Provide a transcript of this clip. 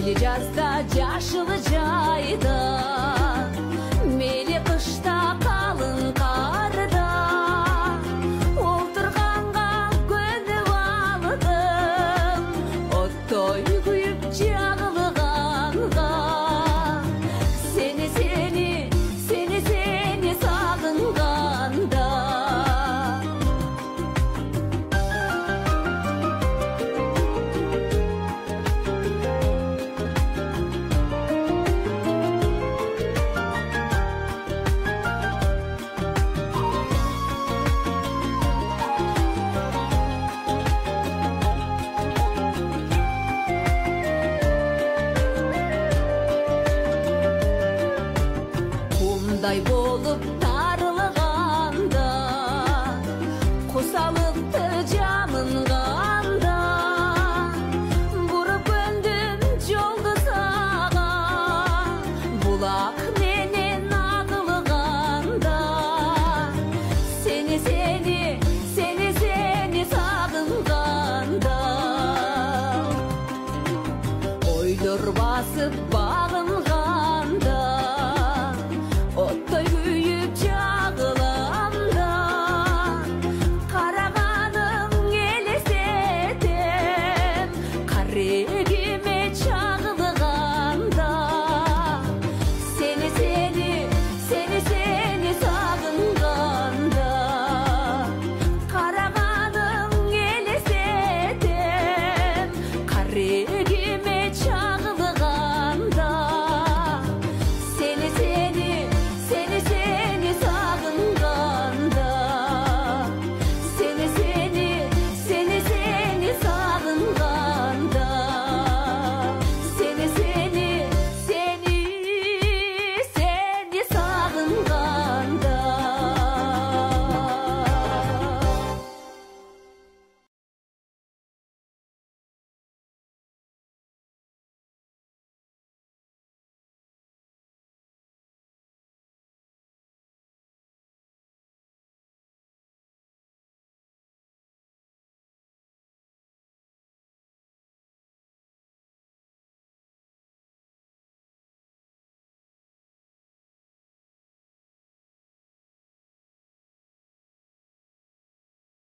Meyli жазda жашыл жайда, мейлі қышта қалың қарда, отырғанға көніп алдым, оттой күйіп жағылғанға. Сені сағынғанда. Құмдай болып тарылғанда, қосалықты жамынғанда, бұрып өндім жолды саған, бұлақ менен ағылғанда. Сені сағынғанда. Ойлар басып бағынға,